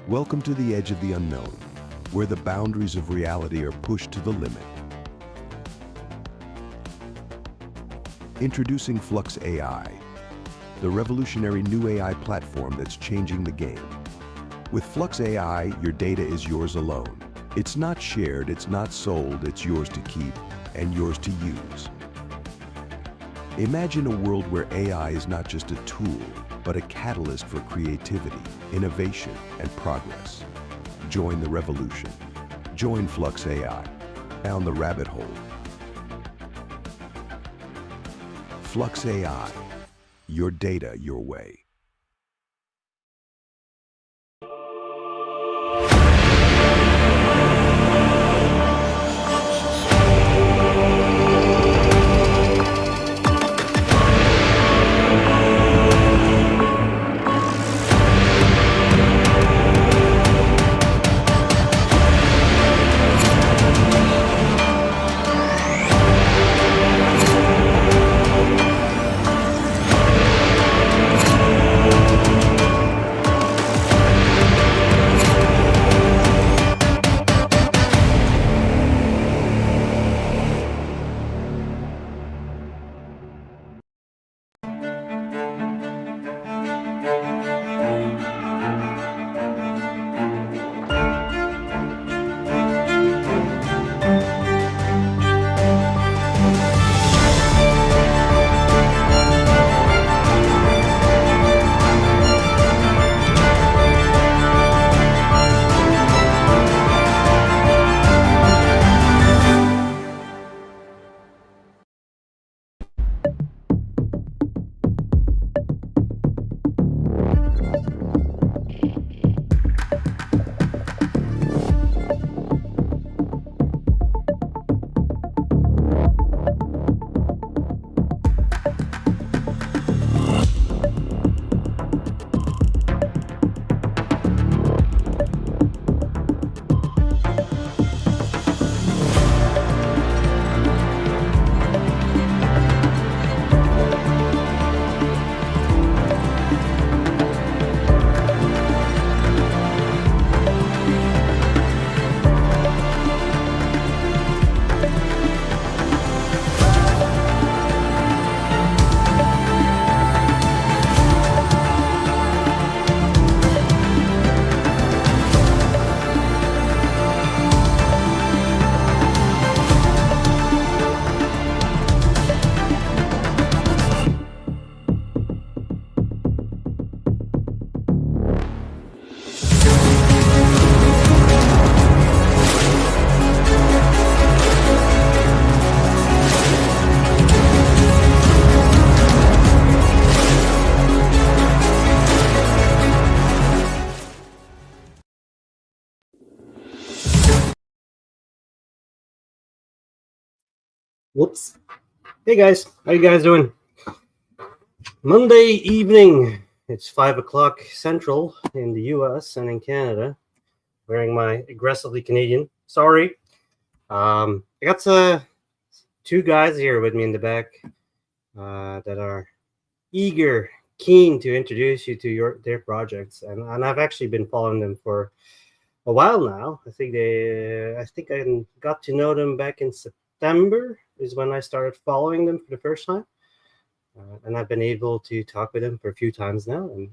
Welcome to the edge of the unknown, where the boundaries of reality are pushed to the limit. Introducing Flux AI, the revolutionary new AI platform that's changing the game. With Flux AI, your data is yours alone. It's not shared, it's not sold, it's yours to keep and yours to use. Imagine a world where AI is not just a tool, but a catalyst for creativity, innovation, and progress. Join the revolution. Join Flux AI. Down the rabbit hole. Flux AI. Your data, your way. Whoops. Hey guys, how you guys doing? Monday evening. It's 5 o'clock Central in the US and in Canada. Wearing my aggressively Canadian. Sorry. I got two guys here with me in the back that are keen to introduce you to their projects, and I've actually been following them for a while now. I think I got to know them back in September is when I started following them for the first time. And I've been able to talk with them for a few times now. And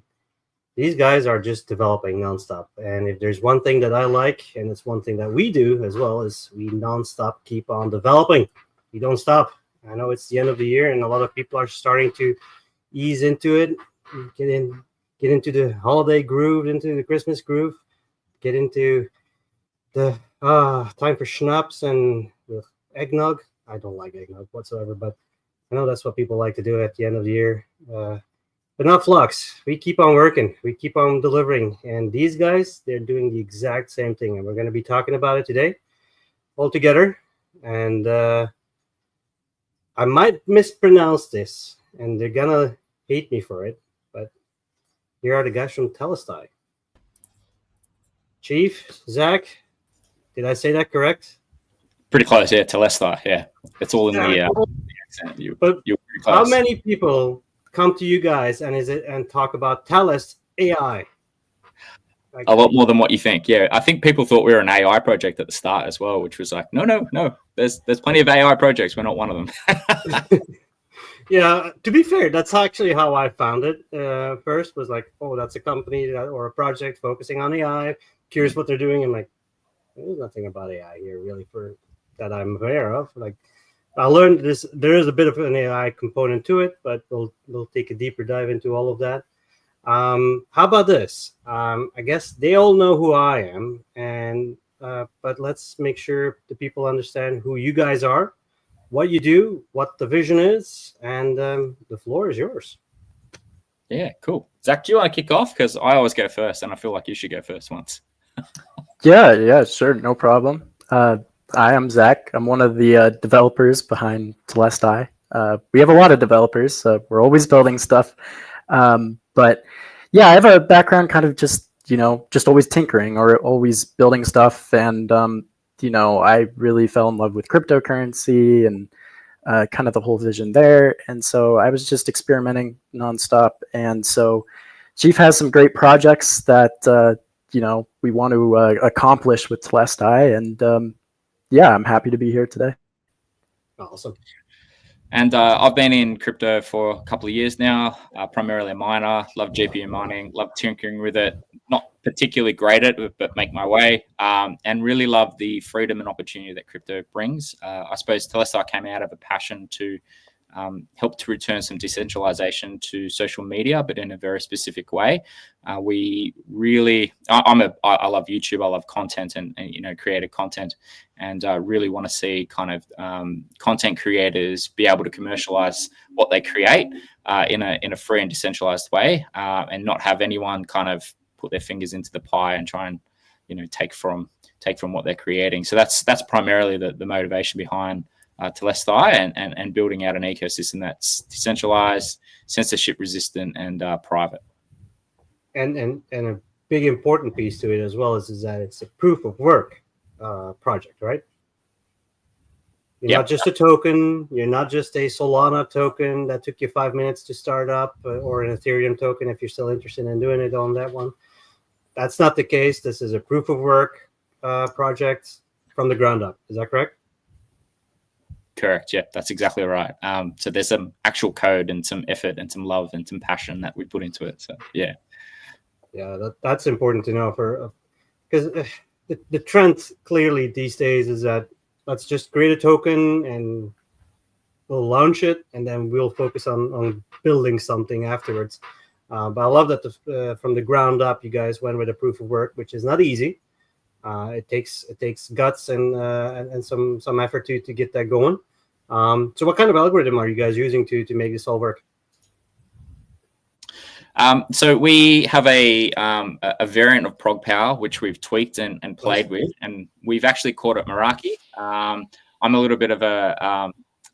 these guys are just developing nonstop. And if there's one thing that I like, and it's one thing that we do as well, is we nonstop keep on developing. We don't stop. I know it's the end of the year, and a lot of people are starting to ease into it, get into the holiday groove, into the Christmas groove, get into the time for schnapps and eggnog. I don't like eggnog whatsoever, but I know that's what people like to do at the end of the year. But not Flux. We keep on working. We keep on delivering. And these guys, they're doing the exact same thing. And we're going to be talking about it today all together. And I might mispronounce this, and they're going to hate me for it. But here are the guys from Telestai. Chief, Zach, did I say that correct? Pretty close, yeah. Telestai, yeah. It's all in the accent. You're pretty close. How many people come to you guys and talk about Telestai? A lot more than what you think. Yeah, I think people thought we were an AI project at the start as well, which was like, no. There's plenty of AI projects. We're not one of them. Yeah, to be fair, that's actually how I found it. First was like, oh, that's a company or a project focusing on AI. Curious what they're doing. I'm like, there's nothing about AI here really for that I'm aware of. Like, I learned this. There is a bit of an AI component to it, but we'll take a deeper dive into all of that. How about this? I guess they all know who I am, and but let's make sure the people understand who you guys are, what you do, what the vision is, and the floor is yours. Yeah, cool. Zach, do you want to kick off? Because I always go first, and I feel like you should go first once. Yeah, sure, no problem. I am Zach. I'm one of the developers behind Telestai. We have a lot of developers. We're always building stuff. But yeah, I have a background kind of just always tinkering or always building stuff. And, I really fell in love with cryptocurrency and kind of the whole vision there. And so I was just experimenting nonstop. And so Chief has some great projects that, we want to accomplish with Telestai. And yeah, I'm happy to be here today. Awesome. And I've been in crypto for a couple of years now, primarily a miner. Love GPU mining, love tinkering with it. Not particularly great at it, but make my way. And really love the freedom and opportunity that crypto brings. I suppose Telestai came out of a passion to help to return some decentralization to social media, but in a very specific way. I love YouTube. I love content and creative content, and really want to see kind of content creators be able to commercialize what they create in a free and decentralized way, and not have anyone kind of put their fingers into the pie and try and take from what they're creating. So that's primarily the motivation behind Telestai and building out an ecosystem that's decentralized, censorship resistant, and private. And a big important piece to it as well is that it's a proof of work project, right? You're not just a token. You're not just a Solana token that took you 5 minutes to start up, or an Ethereum token if you're still interested in doing it on that one. That's not the case. This is a proof of work project from the ground up. Is that correct? Correct. Yeah, that's exactly right. So there's some actual code and some effort and some love and some passion that we put into it. So yeah. Yeah, that's important to know because the trend clearly these days is that let's just create a token and we'll launch it and then we'll focus on building something afterwards. But I love that from the ground up, you guys went with a proof of work, which is not easy. It takes guts and some effort to get that going. So what kind of algorithm are you guys using to make this all work? So we have a variant of Prog Power, which we've tweaked and played with, and we've actually called it Meraki. I'm a little bit of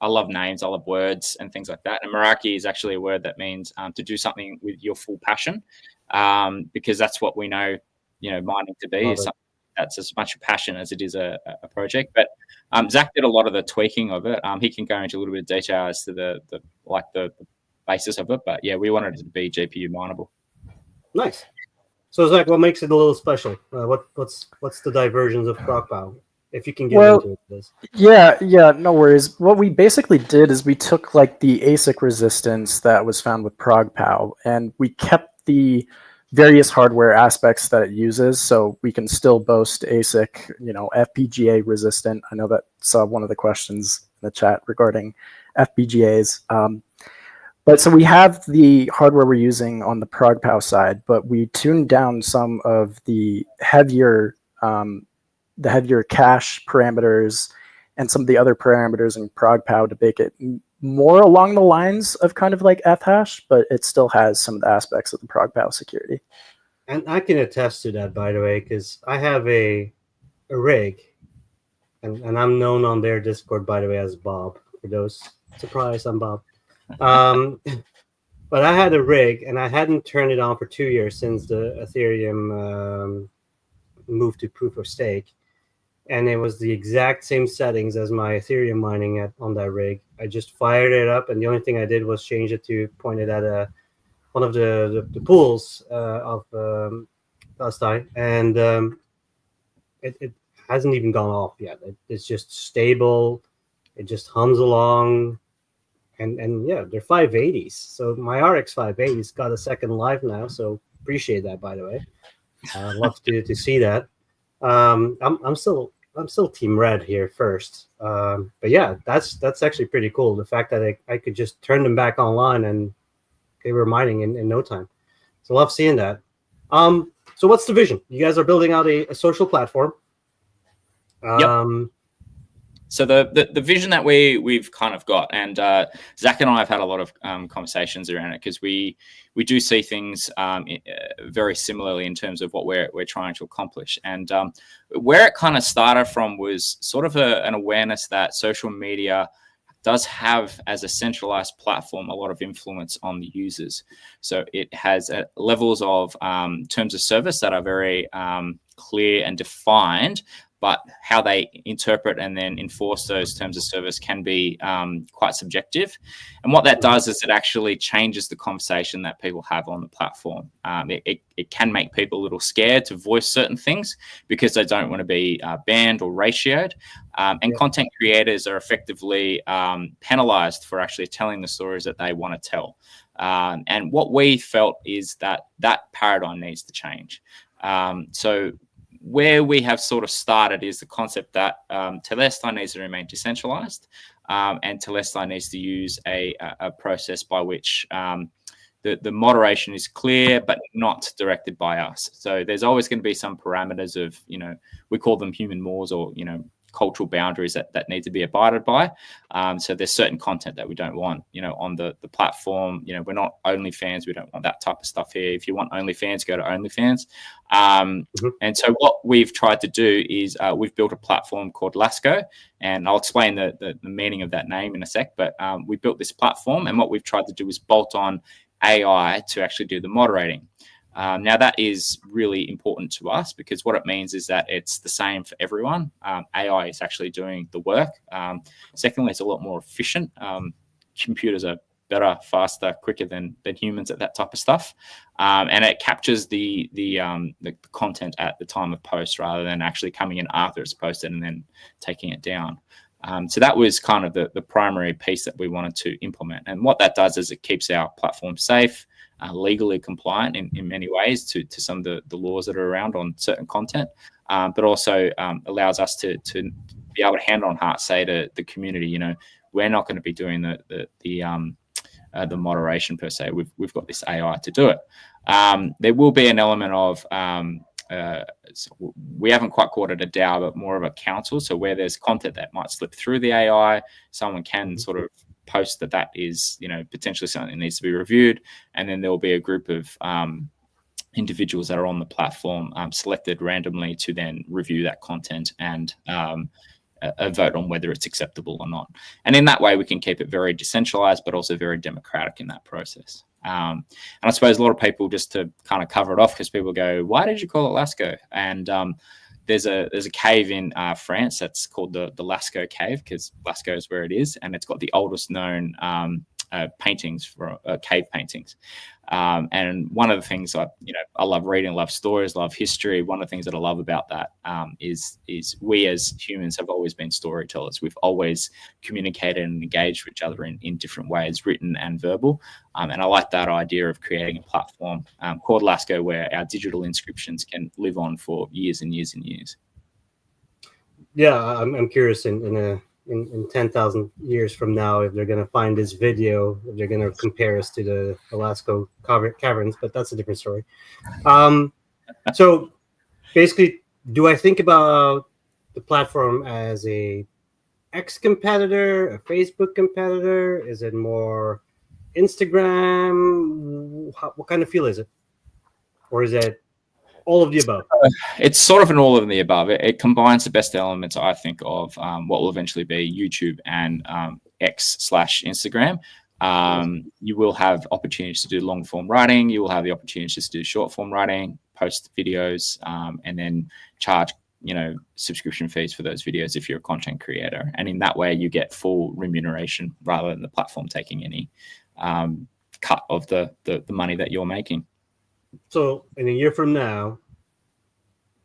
I love names, I love words and things like that. And Meraki is actually a word that means to do something with your full passion, because that's what we know, mining to be is something that's as much a passion as it is a project. But Zach did a lot of the tweaking of it. He can go into a little bit of detail as to the basis of it, but yeah, we wanted it to be GPU mineable. Nice. So Zach, what makes it a little special? What's the diversions of Prog Power? If you can get into it, please. Yeah, no worries. What we basically did is we took like the ASIC resistance that was found with Prog Power, and we kept the various hardware aspects that it uses, so we can still boast ASIC, FPGA resistant. I know that's one of the questions in the chat regarding FPGAs. But so we have the hardware we're using on the Prog Power side, but we tuned down some of the heavier cache parameters and some of the other parameters in Prog Power to make it more along the lines of kind of like Fhash, but it still has some of the aspects of the Prog Power security. And I can attest to that, by the way, because I have a rig, and I'm known on their Discord, by the way, as Bob. For those surprised, I'm Bob. But I had a rig, and I hadn't turned it on for 2 years since the Ethereum moved to proof of stake. And it was the exact same settings as my Ethereum mining on that rig. I just fired it up, and the only thing I did was change it to point it at one of the pools of Telestai, and it hasn't even gone off yet. It's just stable. It just hums along, and yeah, they're 580s. So my RX 580's got a second life now. So appreciate that, by the way. I'd love to see that. I'm still Team Red here first. But yeah, that's actually pretty cool. The fact that I could just turn them back online and they were mining in no time. So love seeing that. So what's the vision? You guys are building out a social platform. Yep. So the vision that we've kind of got, and Zach and I have had a lot of conversations around it, because we do see things very similarly in terms of what we're trying to accomplish. And where it kind of started from was sort of an awareness that social media does have, as a centralized platform, a lot of influence on the users. So it has levels of terms of service that are very clear and defined, but how they interpret and then enforce those terms of service can be quite subjective. And what that does is it actually changes the conversation that people have on the platform. It can make people a little scared to voice certain things because they don't want to be banned or ratioed. And content creators are effectively penalized for actually telling the stories that they want to tell. And what we felt is that paradigm needs to change. So where we have sort of started is the concept that Telestai needs to remain decentralized, and Telestai needs to use a process by which the moderation is clear but not directed by us. So there's always going to be some parameters of, we call them human mores, or cultural boundaries that need to be abided by. So there's certain content that we don't want, on the platform. We're not OnlyFans. We don't want that type of stuff here. If you want OnlyFans, go to OnlyFans. And so what we've tried to do is we've built a platform called Lascaux, and I'll explain the meaning of that name in a sec. But we built this platform, and what we've tried to do is bolt on AI to actually do the moderating. Now, that is really important to us, because what it means is that it's the same for everyone. AI is actually doing the work. Secondly, it's a lot more efficient. Computers are better, faster, quicker than humans at that type of stuff. And it captures the content at the time of post, rather than actually coming in after it's posted and then taking it down. So that was kind of the primary piece that we wanted to implement. And what that does is it keeps our platform safe, legally compliant in many ways to some of the laws that are around on certain content, but also allows us to be able to hand on heart say to the community, we're not going to be doing the moderation per se. We've got this AI to do it. There will be an element of so we haven't quite called it a DAO, but more of a council. So where there's content that might slip through the AI, someone can sort of post that is, potentially something that needs to be reviewed. And then there will be a group of individuals that are on the platform selected randomly to then review that content and a vote on whether it's acceptable or not. And in that way, we can keep it very decentralized, but also very democratic in that process. And I suppose a lot of people, just to kind of cover it off, because people go, why did you call it Lascaux? And there's a cave in France that's called the Lascaux cave, because Lascaux is where it is, and it's got the oldest known paintings for cave paintings. And one of the things I love reading, love stories, love history. One of the things that I love about that is we as humans have always been storytellers. We've always communicated and engaged with each other in different ways, written and verbal. And I like that idea of creating a platform called Lascaux, where our digital inscriptions can live on for years and years and years. Yeah, I'm curious in 10,000 years from now, if they're going to find this video, if they're going to compare us to the Lascaux caverns, but that's a different story. So basically, do I think about the platform as a X competitor, a Facebook competitor? Is it more Instagram? What kind of feel is it? Or is it all of the above? It's sort of an all of the above. It combines the best elements, I think, of what will eventually be YouTube and X/Instagram. You will have opportunities to do long form writing. You will have the opportunities to do short form writing, post videos, and then charge subscription fees for those videos if you're a content creator. And in that way, you get full remuneration rather than the platform taking any cut of the money that you're making. So in a year from now,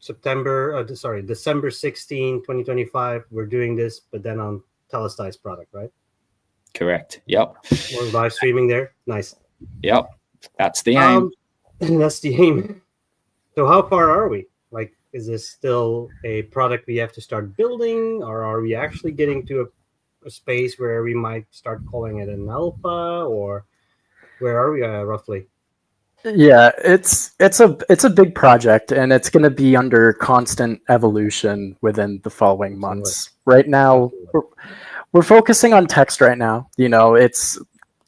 December 16, 2025, we're doing this, but then on Telestai's product, right? Correct. Yep. We're live streaming there. Nice. Yep. That's the aim. That's the aim. So how far are we? Like, is this still a product we have to start building, or are we actually getting to a space where we might start calling it an alpha, or where are we roughly? Yeah, it's a big project, and it's going to be under constant evolution within the following months. Right now, we're focusing on text right now. It's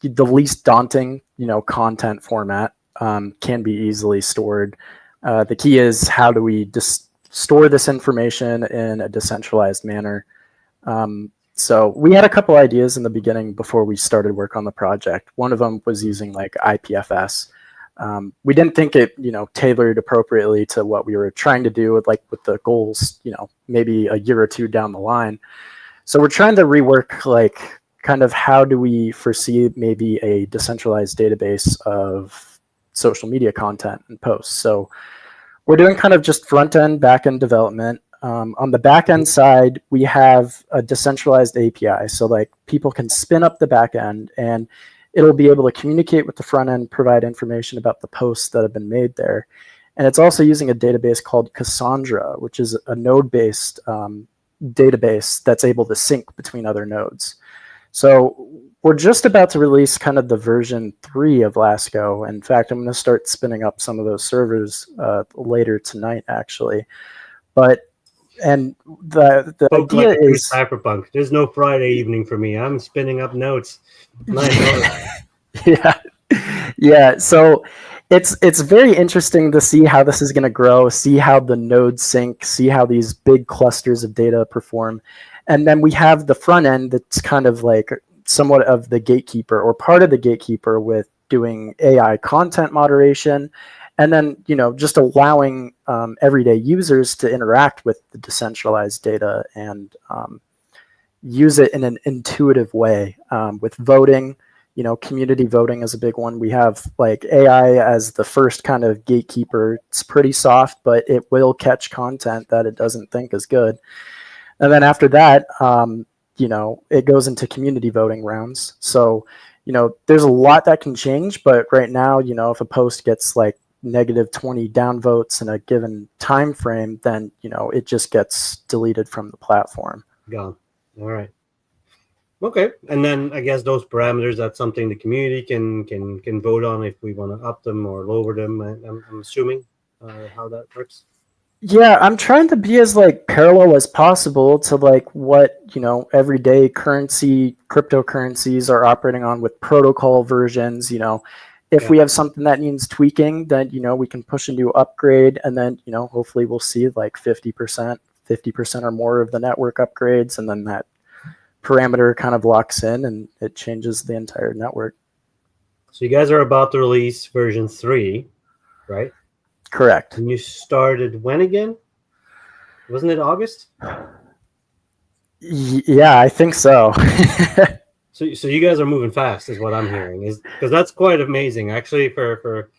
the least daunting, content format, can be easily stored. The key is, how do we store this information in a decentralized manner? So we had a couple ideas in the beginning before we started work on the project. One of them was using like IPFS. We didn't think it, tailored appropriately to what we were trying to do with the goals, maybe a year or two down the line. So we're trying to rework, like, kind of how do we foresee maybe a decentralized database of social media content and posts. So we're doing kind of just front end, back end development. On the back end side, we have a decentralized API. So like, people can spin up the back end, and it'll be able to communicate with the front end, provide information about the posts that have been made there. And it's also using a database called Cassandra, which is a node-based database that's able to sync between other nodes. So we're just about to release kind of the version 3 of Lascaux. In fact, I'm going to start spinning up some of those servers later tonight, actually. And the idea is Cyberpunk. There's no Friday evening for me. I'm spinning up notes. Nice. Yeah. So it's very interesting to see how this is going to grow, see how the nodes sync, see how these big clusters of data perform. And then we have the front end that's kind of like somewhat of the gatekeeper, or part of the gatekeeper, with doing AI content moderation, and then just allowing everyday users to interact with the decentralized data and use it in an intuitive way, with voting. Community voting is a big one. We have like AI as the first kind of gatekeeper. It's pretty soft, but it will catch content that it doesn't think is good. And then after that, it goes into community voting rounds. So, there's a lot that can change, but right now, if a post gets like -20 downvotes in a given time frame, then, it just gets deleted from the platform. Gone. All right. Okay. And then I guess those parameters, that's something the community can vote on if we want to up them or lower them. I'm assuming how that works. Yeah, I'm trying to be as like parallel as possible to like what, everyday cryptocurrencies are operating on with protocol versions. If we have something that needs tweaking, then, we can push a new upgrade, and then, hopefully we'll see like 50% or more of the network upgrades, and then that parameter kind of locks in and it changes the entire network. So you guys are about to release version 3, right? Correct. And you started when again? Wasn't it August? Yeah, I think so. So you guys are moving fast, is what I'm hearing. Is because that's quite amazing, actually, for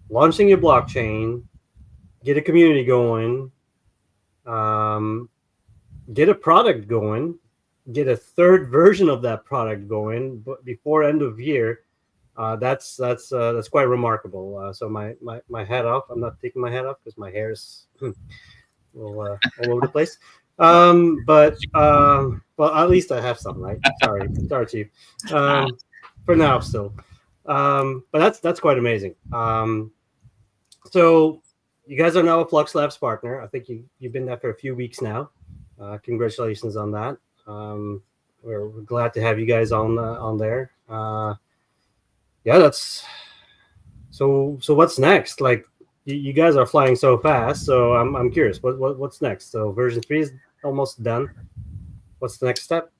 launching your blockchain, get a community going, get a product going, get a third version of that product going, but before end of year. That's quite remarkable. So my hat off. I'm not taking my hat off because my hair is all over the place. Well, at least I have some, right? Sorry, Chief. For now, still. But that's quite amazing. So you guys are now a Flux Labs partner. I think you've been there for a few weeks now. Congratulations on that. We're glad to have you guys on there. Yeah, that's so what's next? Like, you guys are flying so fast, so I'm curious, what's next? So version 3 is almost done. What's the next step?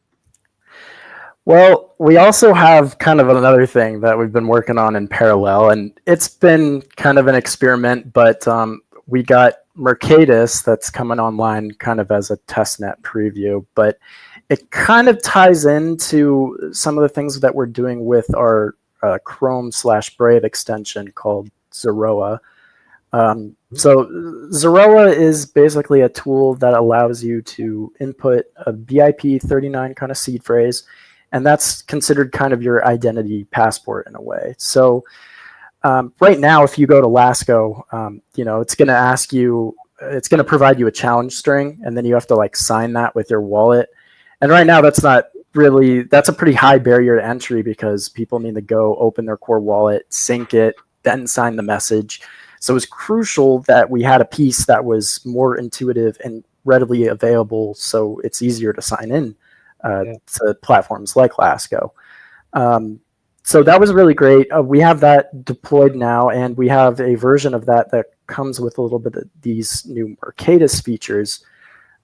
Well, we also have kind of another thing that we've been working on in parallel, and it's been kind of an experiment, but we got Mercatus that's coming online kind of as a testnet preview, but it kind of ties into some of the things that we're doing with our Chrome/Brave extension called Zeroa. So Zorella is basically a tool that allows you to input a BIP39 kind of seed phrase, and that's considered kind of your identity passport in a way. So right now, if you go to Lascaux, it's going to ask you, it's going to provide you a challenge string, and then you have to like sign that with your wallet. And right now, that's not really, that's a pretty high barrier to entry because people need to go open their core wallet, sync it, then sign the message. So it was crucial that we had a piece that was more intuitive and readily available, so it's easier to sign in to platforms like Lascaux. So that was really great. We have that deployed now, and we have a version of that that comes with a little bit of these new Mercatus features.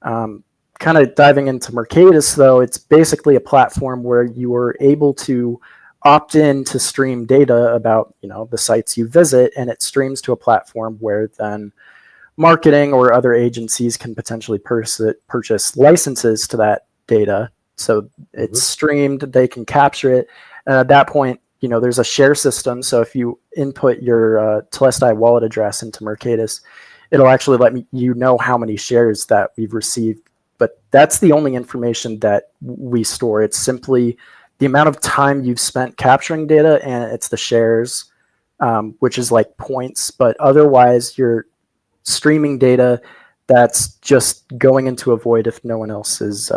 Kind of diving into Mercatus, though, it's basically a platform where you are able to opt in to stream data about the sites you visit, and it streams to a platform where then marketing or other agencies can potentially purchase licenses to that data. So it's streamed, they can capture it, and at that point, there's a share system. So if you input your Telestai wallet address into Mercatus, it'll actually let you know how many shares that we've received. But that's the only information that we store. It's simply the amount of time you've spent capturing data, and it's the shares, which is like points. But otherwise, you're streaming data that's just going into a void if no one else is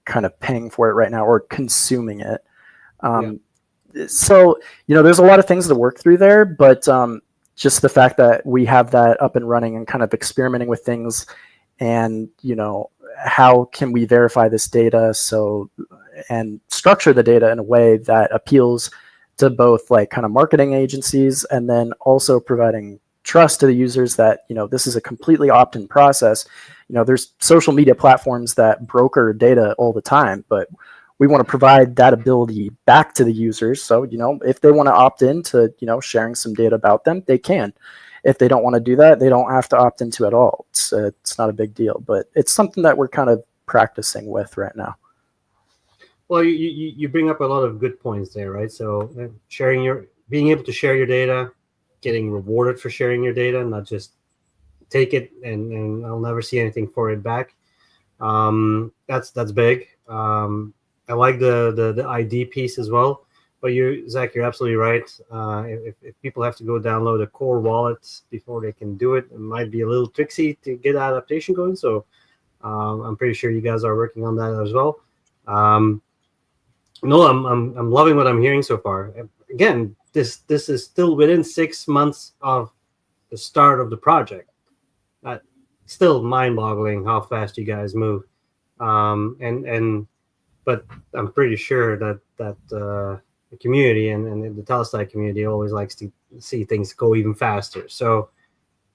kind of paying for it right now or consuming it. So, there's a lot of things to work through there, but just the fact that we have that up and running and kind of experimenting with things and, how can we verify this data and structure the data in a way that appeals to both like kind of marketing agencies and then also providing trust to the users that, this is a completely opt-in process. There's social media platforms that broker data all the time, but we want to provide that ability back to the users. So, if they want to opt in to, sharing some data about them, they can. If they don't want to do that, they don't have to opt into it at all. It's not a big deal, but it's something that we're kind of practicing with right now. Well, you bring up a lot of good points there, right? So being able to share your data, getting rewarded for sharing your data, not just take it and I'll never see anything for it back. That's big. I like the ID piece as well. But Zach, you're absolutely right. If people have to go download a core wallet before they can do it, it might be a little tricksy to get adaptation going. So I'm pretty sure you guys are working on that as well. No, I'm loving what I'm hearing so far. Again, this is still within 6 months of the start of the project. Still mind-boggling how fast you guys move. But I'm pretty sure that the community and the Telestai community always likes to see things go even faster. So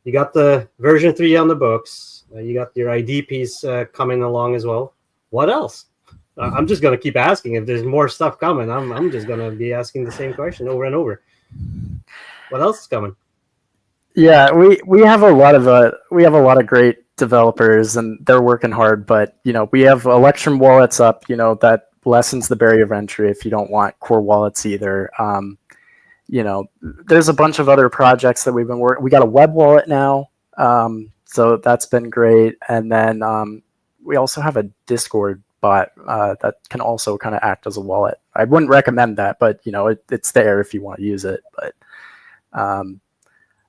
you got the version 3 on the books. You got your ID piece coming along as well. What else? I'm just going to keep asking. If there's more stuff coming, I'm just going to be asking the same question over and over. What else is coming? Yeah, we have a lot of great developers and they're working hard, but we have Electrum wallets up, that lessens the barrier of entry if you don't want core wallets either. There's a bunch of other projects that we've been working. We got a web wallet now, so that's been great. And then we also have a Discord bot that can also kind of act as a wallet. I wouldn't recommend that, but it's there if you want to use it. But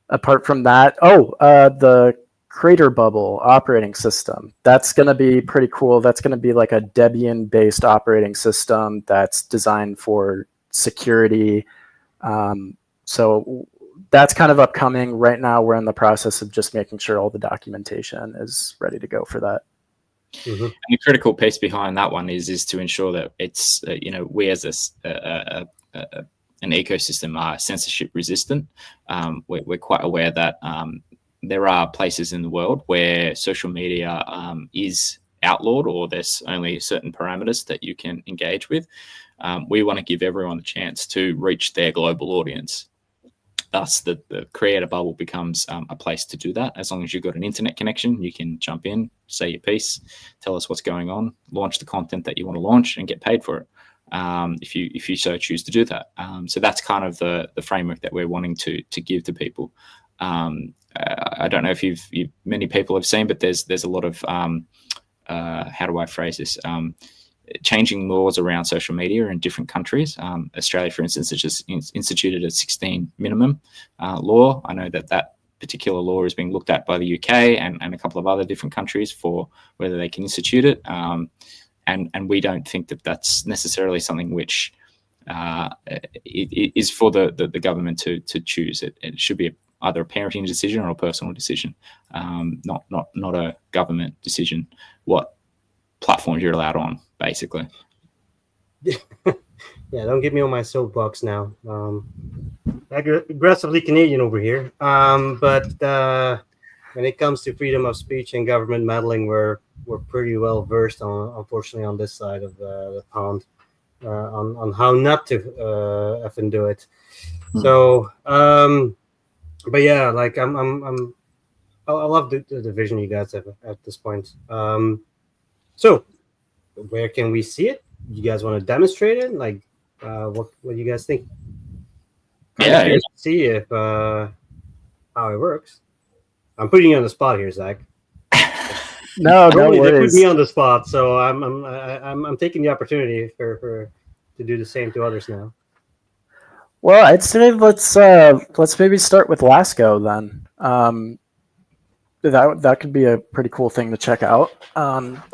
apart from that, the Crater Bubble operating system. That's going to be pretty cool. That's going to be like a Debian-based operating system that's designed for security. So that's kind of upcoming. Right now, we're in the process of just making sure all the documentation is ready to go for that. Mm-hmm. And the critical piece behind that one is to ensure that it's we as an ecosystem are censorship resistant. We're quite aware that there are places in the world where social media is outlawed, or there's only certain parameters that you can engage with. We want to give everyone a chance to reach their global audience. Thus, the creator bubble becomes a place to do that. As long as you've got an internet connection, you can jump in, say your piece, tell us what's going on, launch the content that you want to launch, and get paid for it. If you so choose to do that. So that's kind of the framework that we're wanting to give to people. I don't know if many people have seen, but there's a lot of how do I phrase this? Changing laws around social media in different countries. Australia, for instance, has just instituted a 16 minimum law. I know that particular law is being looked at by the UK and a couple of other different countries for whether they can institute it. And we don't think that that's necessarily something which it is for the government to choose. It should be either a parenting decision or a personal decision, not a government decision. What platforms you're allowed on, basically. Yeah, don't get me on my soapbox now. Aggressively Canadian over here. But when it comes to freedom of speech and government meddling, we're pretty well versed on, unfortunately, on this side of the pond, on how not to effing do it. So, but yeah, like I love the vision you guys have at this point. So, where can we see it? You guys want to demonstrate it? Like, what do you guys think? Yeah. See if how it works. I'm putting you on the spot here, Zach. No Normally they put worries. me on the spot, so I'm taking the opportunity to do the same to others now. Well, I'd say let's maybe start with Lascaux then. That could be a pretty cool thing to check out.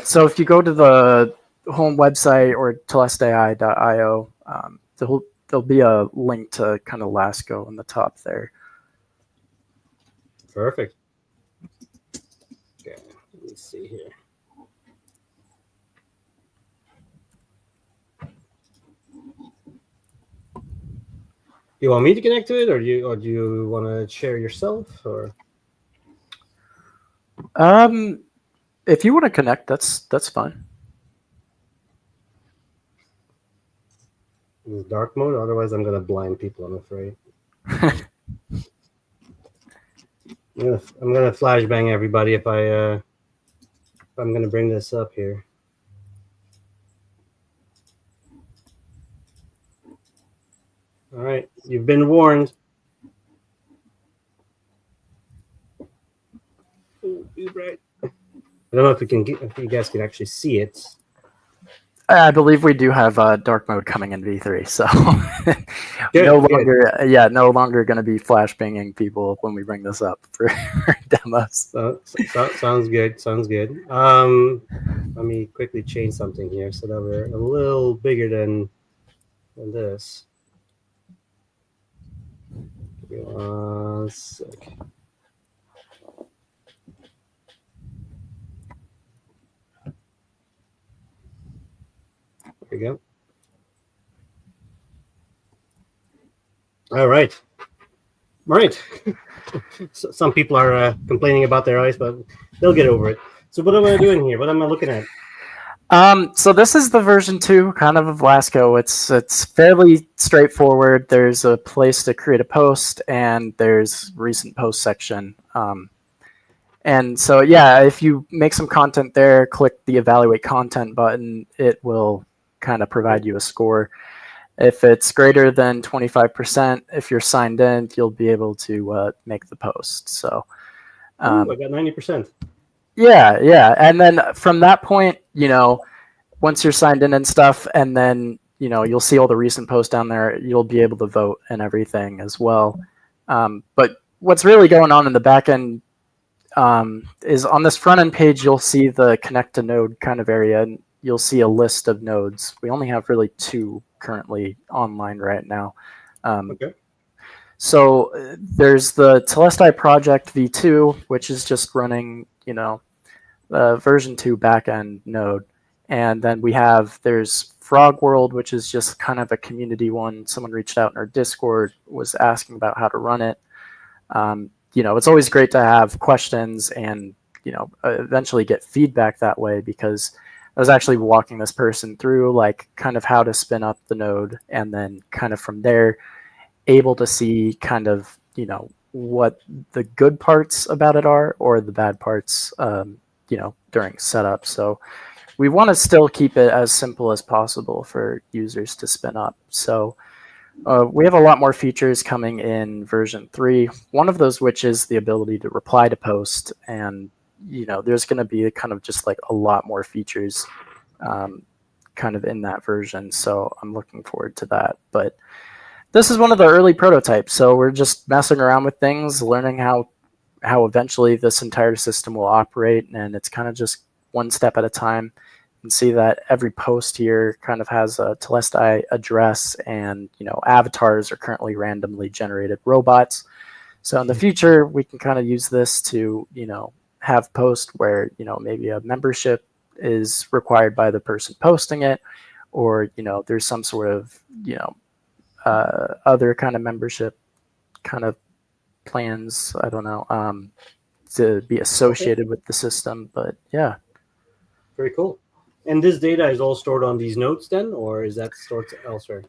So if you go to the home website or telestai.io, there'll be a link to kind of Lascaux in the top there. Perfect. Okay, let me see here. You want me to connect to it, or do you want to share yourself, or? If you want to connect, that's fine. This is dark mode. Otherwise, I'm gonna blind people. I'm afraid. I'm gonna flashbang everybody if I'm gonna bring this up here. All right, you've been warned. Right. I don't know if if you guys can actually see it. I believe we do have dark mode coming in V3, so Good, no longer going to be flashbanging people when we bring this up for demos. Sounds good. Sounds good. Let me quickly change something here so that we're a little bigger than this. Give me 1 sec. There we go. All right. So, some people are complaining about their eyes, but they'll get over it. So what am I doing here? What am I looking at? So this is the version 2 kind of Lascaux. It's fairly straightforward. There's a place to create a post, and there's recent post section. And so, yeah, if you make some content there, click the evaluate content button, it will kind of provide you a score. If it's greater than 25%, if you're signed in, you'll be able to make the post. So, I got 90%. Yeah. And then from that point, once you're signed in and stuff, and then, you'll see all the recent posts down there, you'll be able to vote and everything as well. But what's really going on in the back end is on this front end page, you'll see the connect to node kind of area, and you'll see a list of nodes. We only have really 2 currently online right now. Okay. So there's the Telestai project v2, which is just running, version 2 backend node. And then there's Frog World, which is just kind of a community one. Someone reached out in our Discord, was asking about how to run it. It's always great to have questions and, eventually get feedback that way, because I was actually walking this person through like kind of how to spin up the node, and then kind of from there able to see kind of, what the good parts about it are or the bad parts, during setup. So we want to still keep it as simple as possible for users to spin up. So We have a lot more features coming in version 3. One of those which is the ability to reply to post, and there's going to be kind of just like a lot more features kind of in that version. So I'm looking forward to that. But this is one of the early prototypes, so we're just messing around with things, learning how eventually this entire system will operate, and it's kind of just one step at a time. You can see that every post here kind of has a Telestai address, and avatars are currently randomly generated robots. So in the future, we can kind of use this to have post where maybe a membership is required by the person posting it, or there's some sort of other kind of membership kind of plans, I don't know, to be associated with the system. But yeah. Very cool. And this data is all stored on these nodes then, or is that stored elsewhere?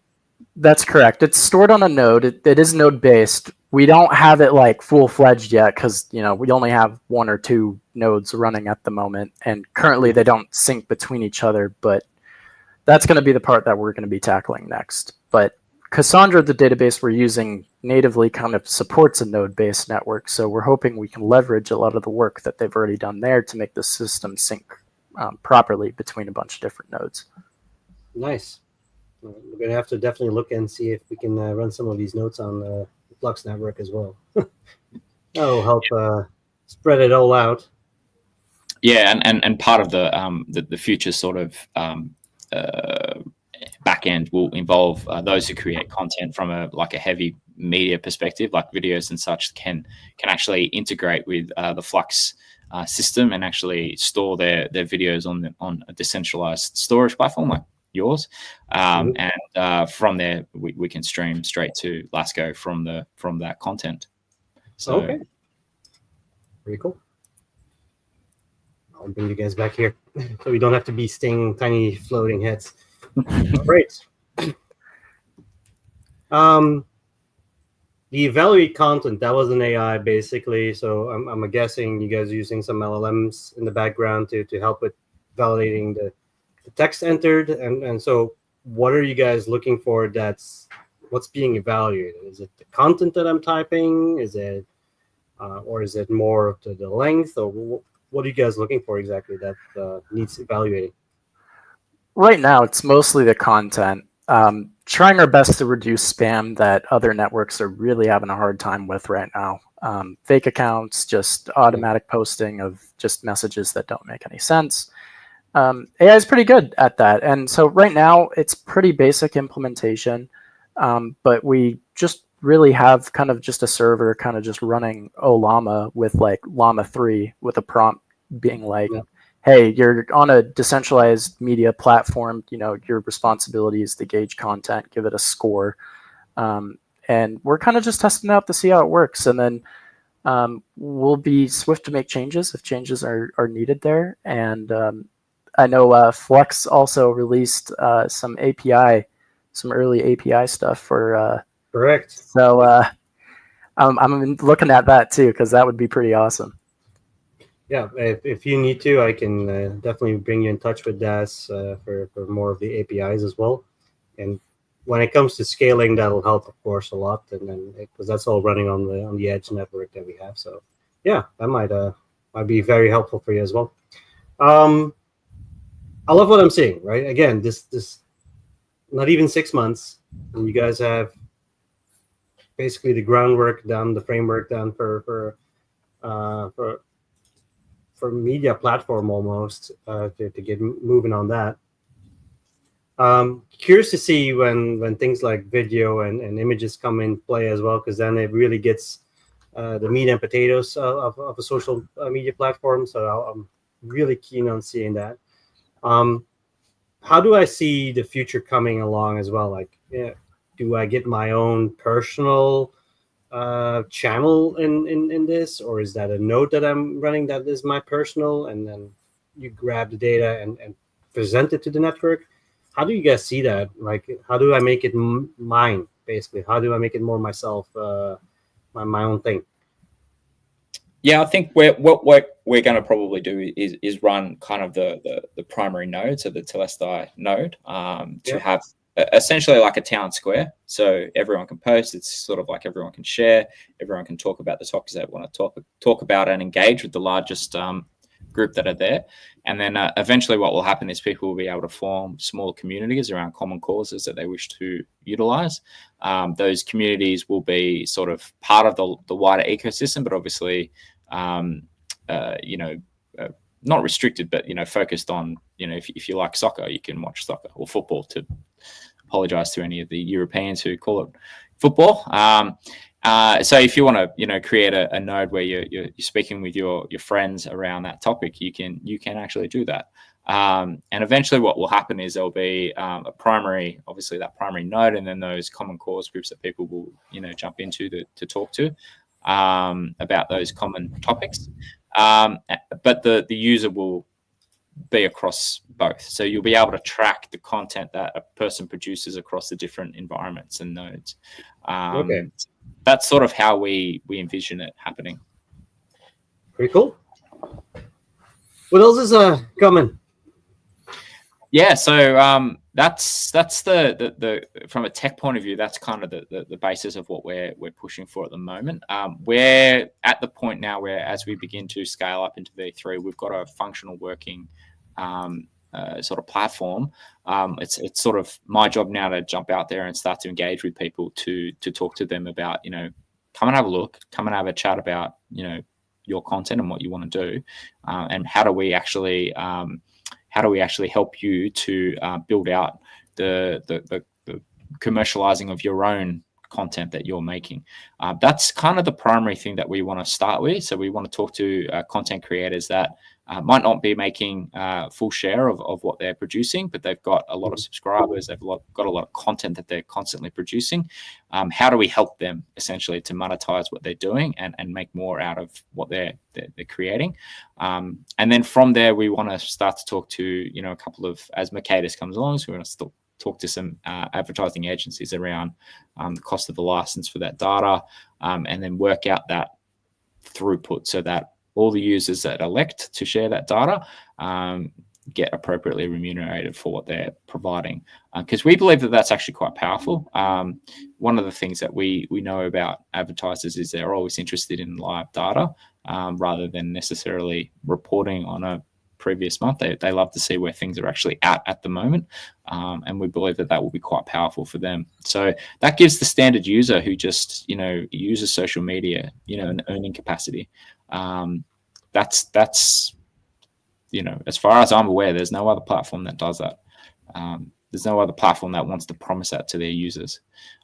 That's correct. It's stored on a node. It is node based. We don't have it like full fledged yet because we only have 1 or 2 nodes running at the moment, and currently they don't sync between each other. But that's going to be the part that we're going to be tackling next. But Cassandra, the database we're using natively, kind of supports a node-based network, so we're hoping we can leverage a lot of the work that they've already done there to make the system sync properly between a bunch of different nodes. Nice. We're going to have to definitely look and see if we can run some of these nodes on the Flux network as well. That'll help spread it all out. Yeah, and part of the future sort of backend will involve those who create content from a heavy media perspective, like videos and such, can actually integrate with the Flux system and actually store their videos on a decentralized storage platform like yours, and from there we can stream straight to Lascaux from that content. So okay, pretty cool. I'll bring you guys back here so we don't have to be staying tiny floating heads. Great. The evaluate content, that was an AI basically. So I'm guessing you guys are using some LLMs in the background to help with validating the text entered. And so what are you guys looking for? What's being evaluated? Is it the content that I'm typing? Is it, or is it more of the length? Or what are you guys looking for exactly that needs evaluating? Right now, it's mostly the content. Trying our best to reduce spam that other networks are really having a hard time with right now. Fake accounts, just automatic posting of just messages that don't make any sense. AI is pretty good at that. And so right now, it's pretty basic implementation, but we just really have kind of just a server kind of just running Llama with like Llama 3 with a prompt being like, hey, you're on a decentralized media platform, your responsibility is to gauge content, give it a score. And we're kind of just testing it out to see how it works. And then we'll be swift to make changes if changes are needed there. And I know Flux also released some early API stuff for... Correct. So I'm looking at that too, because that would be pretty awesome. Yeah, if you need to, I can definitely bring you in touch with Das for more of the APIs as well. And when it comes to scaling, that'll help, of course, a lot. And then because that's all running on the Edge network that we have. So yeah, that might be very helpful for you as well. I love what I'm seeing. Right, again, this not even 6 months, and you guys have basically the groundwork done, the framework done for media platform almost to get moving on that. Curious to see when things like video and images come in play as well, because then it really gets the meat and potatoes of a social media platform. So I'm really keen on seeing that. How do I see the future coming along as well? Like, do I get my own personal channel in this, or is that a node that I'm running that is my personal, and then you grab the data and present it to the network? How do you guys see that? Like, how do I make it mine, basically? How do I make it more myself, my own thing? Yeah, I think what we're going to probably do is run kind of the primary node, so the Telestai node, to have essentially like a town square. So everyone can post. It's sort of like everyone can share. Everyone can talk about the topics they want to talk about and engage with the largest group that are there. And then eventually what will happen is people will be able to form small communities around common causes that they wish to utilize. Those communities will be sort of part of the wider ecosystem, but obviously, not restricted, but, focused on, if you like soccer, you can watch soccer, or football, to apologize to any of the Europeans who call it football. So if you want to, create a node where you're speaking with your friends around that topic, you can actually do that. And eventually what will happen is there'll be that primary node, and then those common cause groups that people will, jump into to talk to about those common topics. But the user will be across both. So you'll be able to track the content that a person produces across the different environments and nodes. Okay. That's sort of how we envision it happening. Pretty cool. What else is coming? Yeah, so that's the from a tech point of view, that's kind of the basis of what we're pushing for at the moment. We're at the point now where, as we begin to scale up into V3, we've got a functional working sort of platform. It's sort of my job now to jump out there and start to engage with people to talk to them about, come and have a look, come and have a chat about, your content and what you want to do, and how do we actually help you to build out the commercializing of your own content that you're making. That's kind of the primary thing that we want to start with. So we want to talk to content creators that might not be making full share of what they're producing, but they've got a lot of subscribers, they've got a lot of content that they're constantly producing. How do we help them essentially to monetize what they're doing and make more out of what they're creating? And then from there, we want to start to talk to, a couple of, as Mercatus comes along, so we want to talk to some advertising agencies around the cost of the license for that data, and then work out that throughput so that all the users that elect to share that data get appropriately remunerated for what they're providing. Because we believe that that's actually quite powerful. One of the things that we know about advertisers is they're always interested in live data rather than necessarily reporting on a previous month. They love to see where things are actually at the moment. And we believe that will be quite powerful for them. So that gives the standard user who just, uses social media, an earning capacity. That's as far as I'm aware, there's no other platform that does that. There's no other platform that wants to promise that to their users.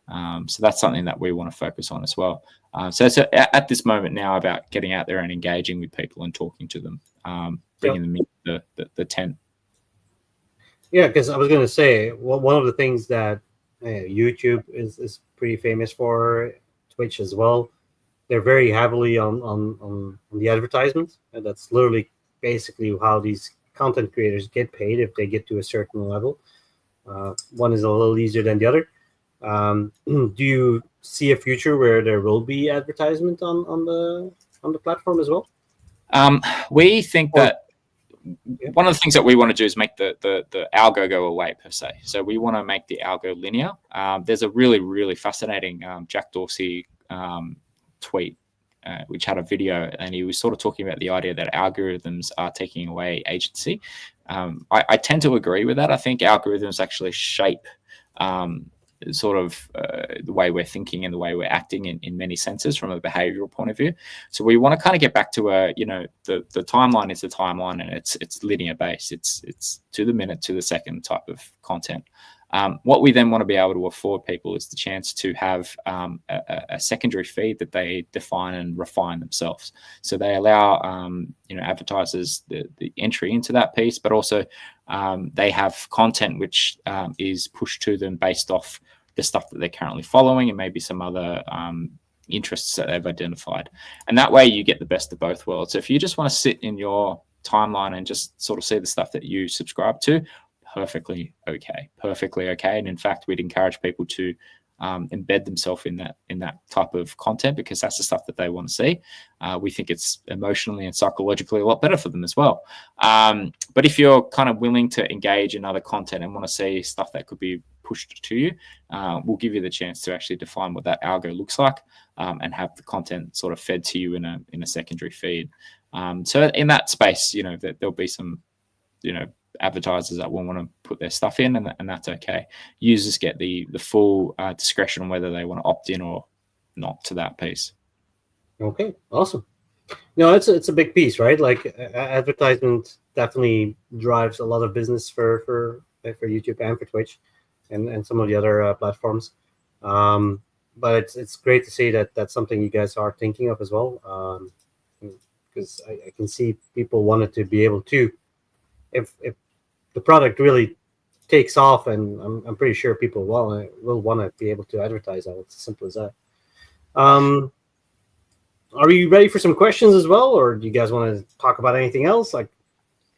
So that's something that we want to focus on as well. So it's at this moment now about getting out there and engaging with people and talking to them, bringing them into the tent. Yeah, because I was going to say, one of the things that YouTube is pretty famous for, Twitch as well, they're very heavily on the advertisements, and that's literally basically how these content creators get paid if they get to a certain level. One is a little easier than the other. Do you see a future where there will be advertisement on the platform as well? We think that one of the things that we want to do is make the algo go away, per se. So we want to make the algo linear. There's a really, really fascinating Jack Dorsey tweet, which had a video, and he was sort of talking about the idea that algorithms are taking away agency. I tend to agree with that. I think algorithms actually shape sort of the way we're thinking and the way we're acting in many senses from a behavioral point of view. So we want to kind of get back to the timeline is the timeline, and it's linear based. It's to the minute, to the second type of content. What we then want to be able to afford people is the chance to have a secondary feed that they define and refine themselves. So they allow advertisers the entry into that piece, but also they have content which is pushed to them based off the stuff that they're currently following and maybe some other interests that they've identified. And that way you get the best of both worlds. So if you just want to sit in your timeline and just sort of see the stuff that you subscribe to, perfectly okay. And in fact, we'd encourage people to embed themselves in that type of content, because that's the stuff that they want to see. We think it's emotionally and psychologically a lot better for them as well. But if you're kind of willing to engage in other content and want to see stuff that could be pushed to you, we'll give you the chance to actually define what that algo looks like, and have the content sort of fed to you in a secondary feed. So in that space, there'll be some, advertisers that will want to put their stuff in, and that's okay. Users get the full discretion on whether they want to opt in or not to that piece. Okay, awesome. No, it's a big piece, right? Like advertisement definitely drives a lot of business for YouTube and for Twitch, and some of the other platforms. But it's great to see that that's something you guys are thinking of as well. Because I can see people wanted to be able to, if the product really takes off, and I'm pretty sure people will want to be able to advertise that. It's as simple as that. Are you ready for some questions as well, or do you guys want to talk about anything else? Like,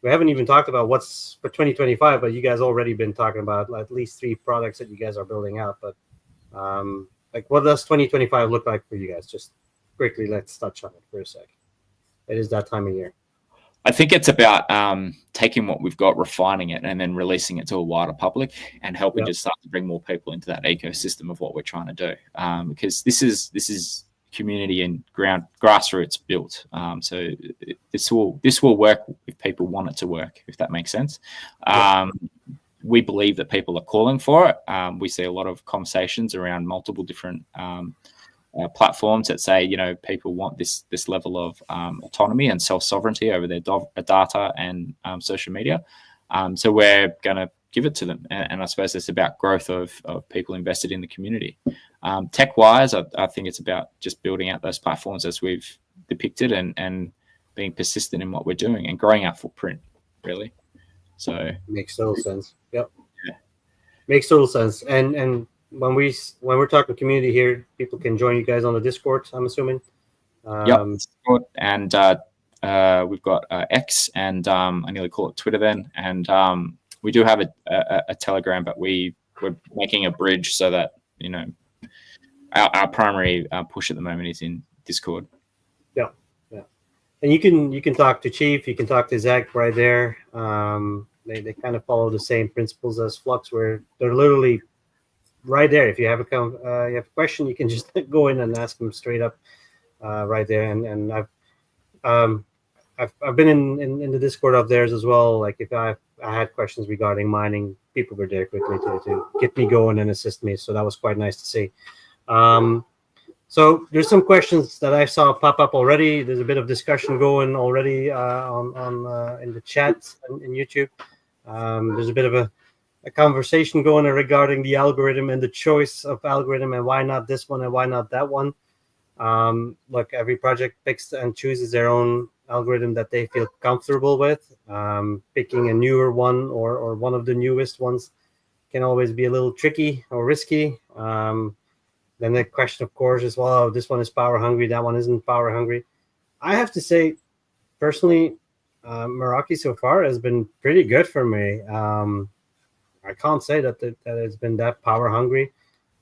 we haven't even talked about what's for 2025, but you guys already been talking about at least 3 products that you guys are building out. But like, what does 2025 look like for you guys? Just quickly, let's touch on it for a sec. It is that time of year. I think it's about taking what we've got, refining it, and then releasing it to a wider public, and helping to start to bring more people into that ecosystem of what we're trying to do. Because this is community and grassroots built. So this will work if people want it to work, if that makes sense. We believe that people are calling for it. We see a lot of conversations around multiple different platforms that say, people want this level of autonomy and self-sovereignty over their data and social media. So we're going to give it to them. And I suppose it's about growth of people invested in the community. Tech-wise, I think it's about just building out those platforms as we've depicted, and being persistent in what we're doing and growing our footprint, really. So makes total sense. Yep. Yeah. Makes total sense. And when we're talking community here, people can join you guys on the Discord, I'm assuming. Discord, and we've got X, and I nearly call it Twitter then, and we do have a Telegram, but we're making a bridge so that our primary push at the moment is in Discord. Yeah. And you can talk to Chief, you can talk to Zach right there. They kind of follow the same principles as Flux, where they're literally right there. If you have a question, you can just go in and ask them straight up right there. And I've been in the Discord of theirs as well. Like, if I had questions regarding mining, people were there quickly to get me going and assist me. So that was quite nice to see. So there's some questions that I saw pop up already. There's a bit of discussion going already on in the chat in YouTube. There's a bit of a conversation going regarding the algorithm and the choice of algorithm, and why not this one and why not that one. Look, every project picks and chooses their own algorithm that they feel comfortable with. Picking a newer one or one of the newest ones can always be a little tricky or risky. Then the question, of course, is, well, this one is power hungry, that one isn't power hungry. I have to say, personally, Meraki so far has been pretty good for me. I can't say that it's been that power hungry.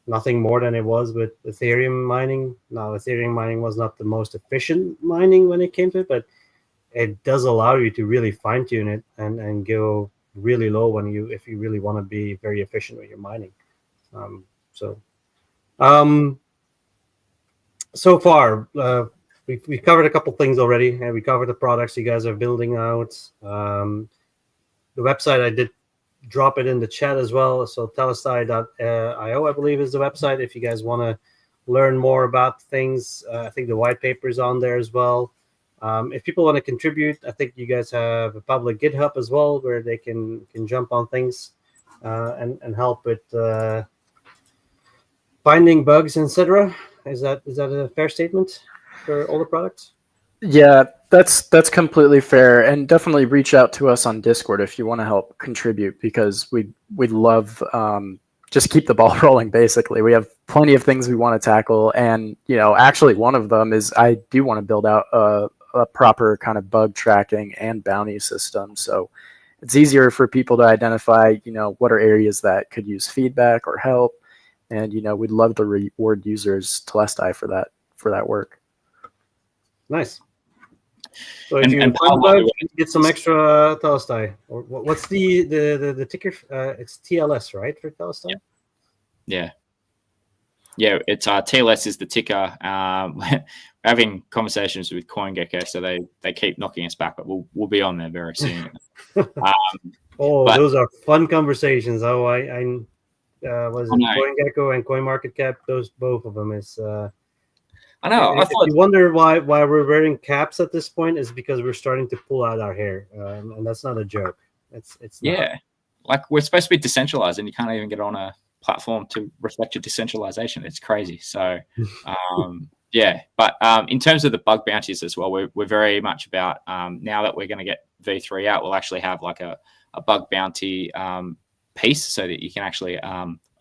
Nothing more than it was with Ethereum mining. Now, Ethereum mining was not the most efficient mining when it came to it, but it does allow you to really fine tune it and go really low if you really want to be very efficient with your mining. So far, we covered a couple things already, and we covered the products you guys are building out. The website, I did drop it in the chat as well. So telestai.io, I believe, is the website. If you guys want to learn more about things, I think the white paper is on there as well. If people want to contribute, I think you guys have a public GitHub as well, where they can jump on things and help with finding bugs, etc. Is that a fair statement for all the products? Yeah, that's completely fair, and definitely reach out to us on Discord if you want to help contribute, because we'd love just keep the ball rolling. Basically, we have plenty of things we want to tackle, and actually one of them is I do want to build out a proper kind of bug tracking and bounty system, so it's easier for people to identify what are areas that could use feedback or help, and we'd love to reward users Telestai for that work. Nice. So if you find bugs, get some extra Telestai. Or what's the ticker? It's TLS, right, for Telestai? Yeah. It's TLS is the ticker. We're having conversations with CoinGecko, so they keep knocking us back, but we'll be on there very soon. But- those are fun conversations. Oh, I was it I know. CoinGecko and CoinMarketCap? Those both of them is. I know. I If thought you wonder why we're wearing caps at this point, is because we're starting to pull out our hair, and that's not a joke. It's not. yeah, like we're supposed to be decentralized, and you can't even get on a platform to reflect your decentralization. It's crazy. So, yeah. But in terms of the bug bounties as well, we're very much about now that we're going to get V3 out, we'll actually have like a bug bounty piece so that you can actually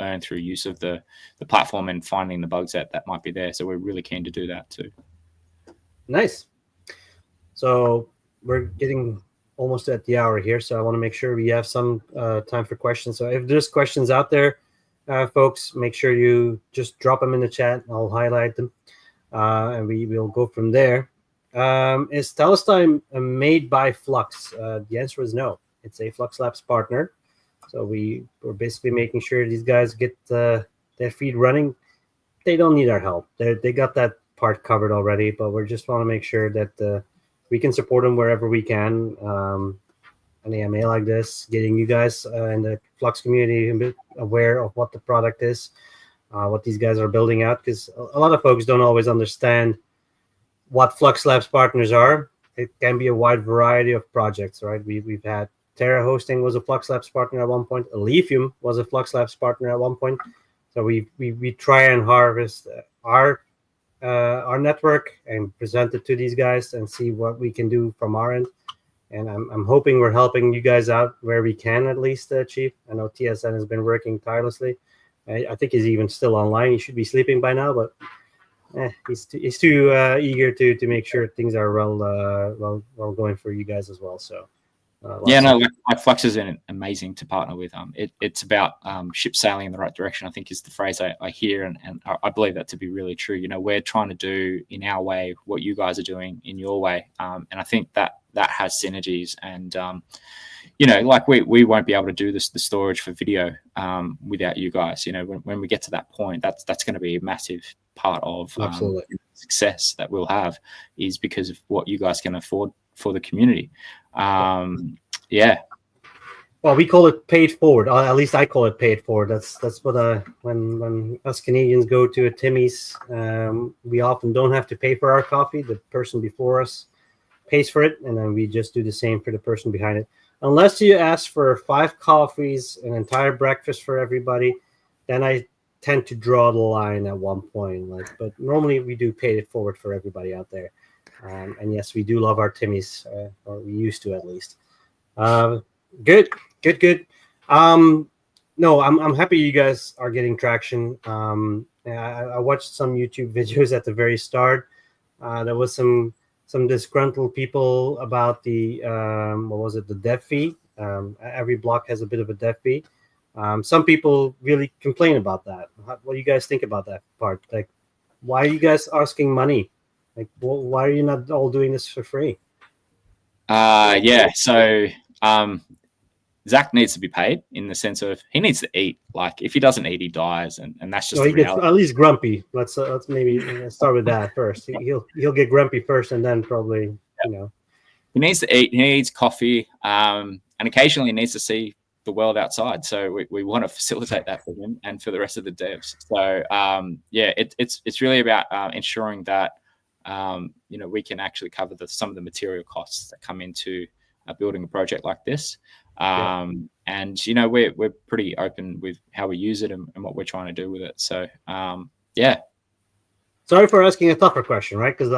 earn through use of the platform and finding the bugs that might be there. So we're really keen to do that too. Nice. So we're getting almost at the hour here, so I want to make sure we have some time for questions. So if there's questions out there, folks, make sure you just drop them in the chat. I'll highlight them, and we will go from there. Is Telestai made by Flux? The answer is no. It's a Flux Labs partner. So we're basically making sure these guys get their feed running. They don't need our help. They got that part covered already, but we just want to make sure that we can support them wherever we can. An AMA like this, getting you guys in the Flux community a bit aware of what the product is, what these guys are building out, because a lot of folks don't always understand what Flux Labs partners are. It can be a wide variety of projects, right? We've had Terra Hosting was a Flux Labs partner at one point. Lithium was a Flux Labs partner at one point. So we try and harvest our network and present it to these guys and see what we can do from our end. And I'm hoping we're helping you guys out where we can, at least, Chief. I know TSN has been working tirelessly. I think he's even still online. He should be sleeping by now, but he's too eager to make sure things are well going for you guys as well. So. Like Flux is amazing to partner with. It's about ship sailing in the right direction, I think is the phrase I hear, and I believe that to be really true. You know, we're trying to do in our way what you guys are doing in your way, and I think that has synergies. And you know, like we won't be able to do the storage for video without you guys. You know, when we get to that point, that's going to be a massive part of success that we'll have, is because of what you guys can afford for the community. Well, we call it paid forward. At least I call it paid forward. That's what when us Canadians go to a Timmy's, we often don't have to pay for our coffee. The person before us pays for it, and then we just do the same for the person behind it. Unless you ask for 5 coffees, an entire breakfast for everybody, then I tend to draw the line at one point. But normally we do pay it forward for everybody out there. And yes, we do love our Timmy's, or we used to at least. Good. No, I'm happy you guys are getting traction. I watched some YouTube videos at the very start. There was some disgruntled people about the the dev fee. Every block has a bit of a dev fee. Some people really complain about that. What do you guys think about that part? Like, why are you guys asking money? Like, why are you not all doing this for free? So Zach needs to be paid, in the sense of he needs to eat. Like, if he doesn't eat, he dies, and that's just he gets at least grumpy. Let's maybe start with that first. He'll get grumpy first, and then probably he needs to eat. He needs coffee, and occasionally he needs to see the world outside. So we want to facilitate that for him and for the rest of the devs. So it's really about ensuring that we can actually cover some of the material costs that come into building a project like this. And we're pretty open with how we use it and what we're trying to do with it. So Sorry for asking a tougher question, right? Because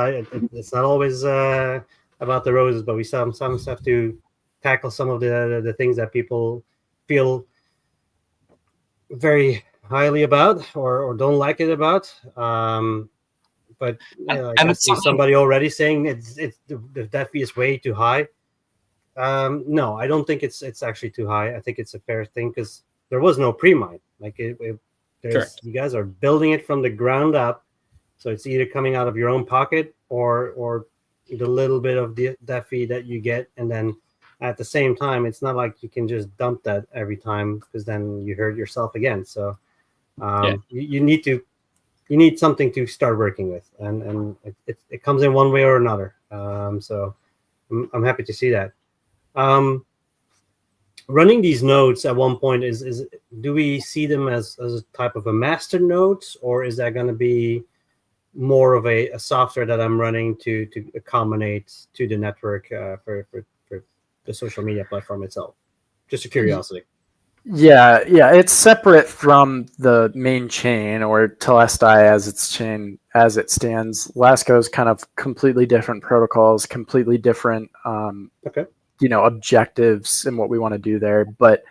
it's not always about the roses, but we sometimes have to tackle some of the things that people feel very highly about or don't like it about. But I see somebody already saying the dev fee is way too high. No, I don't think it's actually too high. I think it's a fair thing, because there was no pre-mine. Like you guys are building it from the ground up, so it's either coming out of your own pocket or the little bit of the dev fee that you get, and then at the same time, it's not like you can just dump that every time, because then you hurt yourself again. So You need something to start working with, and it comes in one way or another. So I'm happy to see that. Running these nodes at one point is do we see them as a type of a master nodes, or is that going to be more of a software that I'm running to accommodate to the network for the social media platform itself? Just a curiosity. Yeah, it's separate from the main chain, or Telestai as its chain as it stands. Lascaux is kind of completely different protocols, completely different Okay. objectives and what we want to do there. But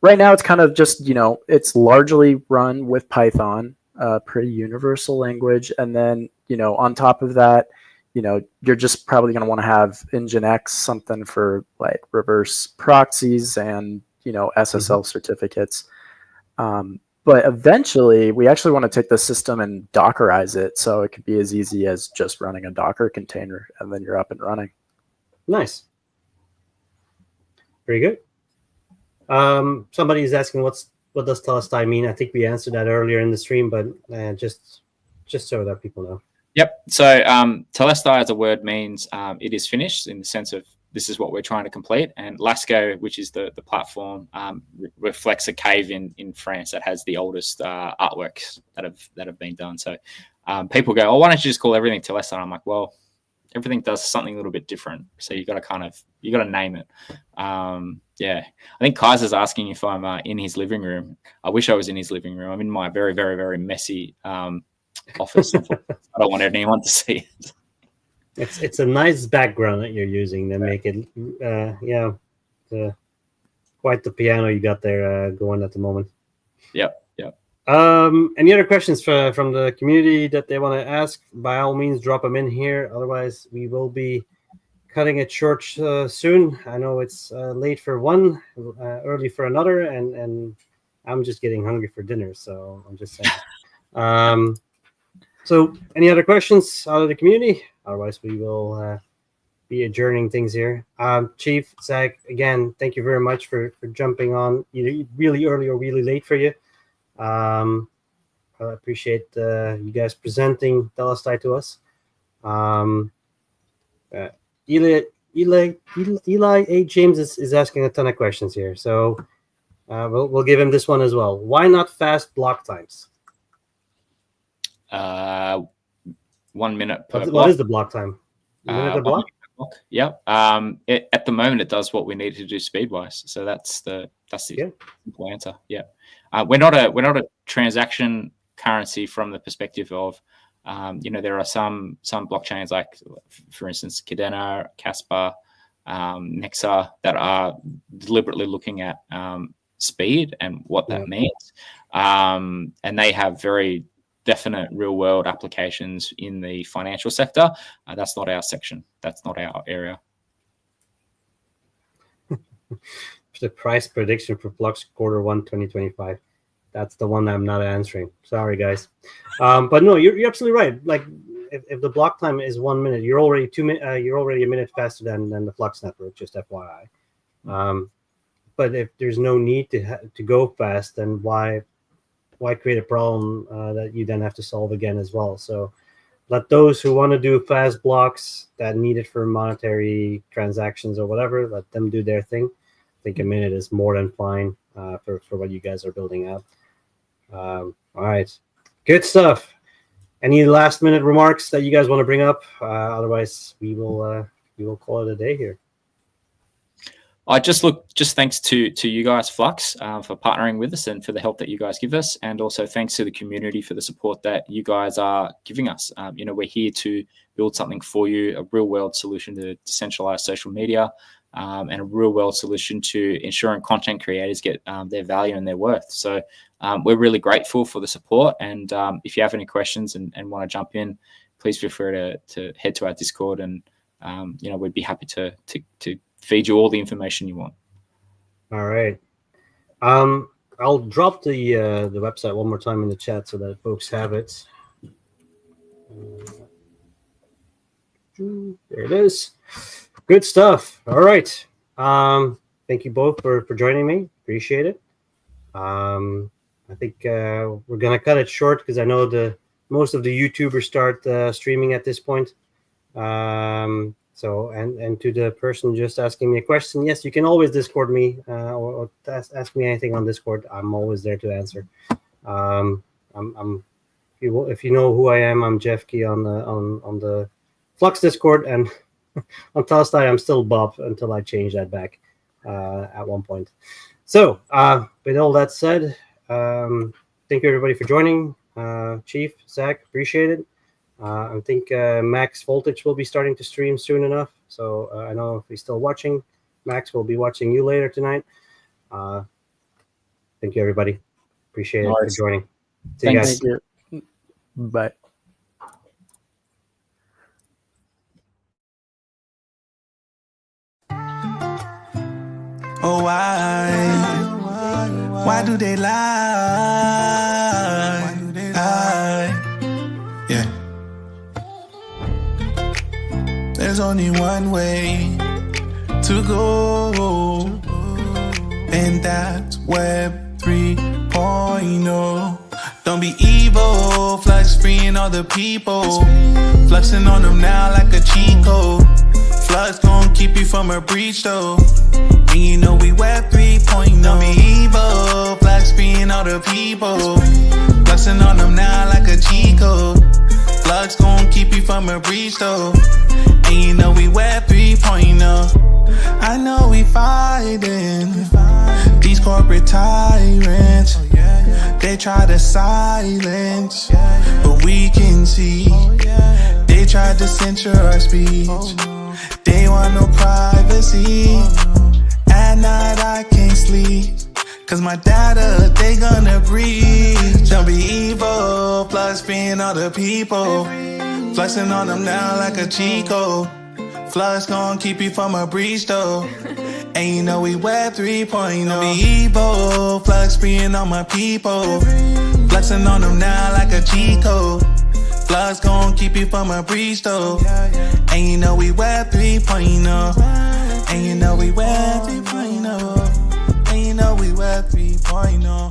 right now it's kind of just, it's largely run with Python, pretty universal language. And then, on top of that, you're just probably going to want to have Nginx, something for like reverse proxies and, SSL certificates. But eventually we actually want to take the system and Dockerize it. So it could be as easy as just running a Docker container and then you're up and running. Nice. Very good. Somebody is asking what does Telestai mean? I think we answered that earlier in the stream, but just so that people know. Yep. So Telestai as a word means it is finished, in the sense of this is what we're trying to complete. And Lascaux, which is the platform, reflects a cave in France that has the oldest artworks that have been done. So people go, "Oh, why don't you just call everything Telestai?" And I'm like, well, everything does something a little bit different, so you got to name it. I think Kaiser's asking if I'm in his living room. I wish I was in his living room. I'm in my very, very, very messy office. I don't want anyone to see it. It's a nice background that you're using to make it quite the piano you got there going at the moment. Yep. Any other questions from the community that they want to ask? By all means, drop them in here. Otherwise, we will be cutting it short soon. I know it's late for one, early for another, and I'm just getting hungry for dinner. So I'm just saying. So any other questions out of the community? Otherwise, we will be adjourning things here. Chief, Zach, again, thank you very much for jumping on either really early or really late for you. I appreciate you guys presenting Telestai to us. Eli A. James is asking a ton of questions here, so we'll give him this one as well. Why not fast block times? 1 minute per block. What is the block time? A minute a block? Yeah. At the moment, it does what we need to do speed-wise. So that's the simple answer. Yeah. We're not a transaction currency from the perspective of, there are some blockchains like, for instance, Cadena, Casper, Nexa, that are deliberately looking at speed and what that means, and they have very definite real-world applications in the financial sector. That's not our section. That's not our area. The price prediction for Flux Q1 2025. That's the one I'm not answering. Sorry, guys. But no, you're absolutely right. Like, if the block time is 1 minute, you're already a minute faster than the Flux network. Just FYI. But if there's no need to go fast, then why create a problem that you then have to solve again as well? So let those who want to do fast blocks that need it for monetary transactions or whatever, let them do their thing. I think a minute is more than fine for what you guys are building out. All right, good stuff. Any last minute remarks that you guys want to bring up? Otherwise, we will call it a day here. Just thanks to you guys, Flux, for partnering with us and for the help that you guys give us, and also thanks to the community for the support that you guys are giving us. We're here to build something for you, a real world solution to decentralized social media, and a real world solution to ensuring content creators get their value and their worth. So we're really grateful for the support, and if you have any questions and want to jump in, please feel free to head to our Discord, and we'd be happy to feed you all the information you want. All right. I'll drop the website one more time in the chat so that folks have it. There it is. Good stuff. All right. Thank you both for joining me. Appreciate it. I think we're gonna cut it short because I know most of the YouTubers start streaming at this point. So and to the person just asking me a question, yes, you can always Discord me or ask me anything on Discord. I'm always there to answer. If you know who I am, I'm Jeff Key on the Flux Discord, and on Telestai I'm still Bob until I change that back at one point. So with all that said, thank you everybody for joining. Chief, Zach, appreciate it. I think Max Voltage will be starting to stream soon enough. So I know if he's still watching, Max will be watching you later tonight. Thank you, everybody. Appreciate it for joining. See you guys. Thank you. Bye. Oh, why do they lie? Yeah. There's only one way to go, and that's Web 3.0. Don't be evil, Flux freeing all the people, fluxing on them now like a cheat code. Flux gon' keep you from a breach though, and you know we Web 3.0. Don't be evil, Flux freeing all the people, fluxing on them now like a cheat code. Flux gon' keep you from a breach though, and you know we Web 3.0. I know we fighting these corporate tyrants. They try to silence, but we can see. They tried to censor our speech. They want no privacy. At night I can't sleep, cause my data, they gonna breach. Don't be evil, Flux freeing all the people, fluxing on them now like a cheat code. Flux gon' keep you from a breach though, and you know we Web 3.0. Don't be evil, Flux freeing all my people, fluxing on them now like a cheat code. Flux gon' keep you from a breach though, and you know we Web 3.0. And you know we Web 3.0. And you know we Web 3.0.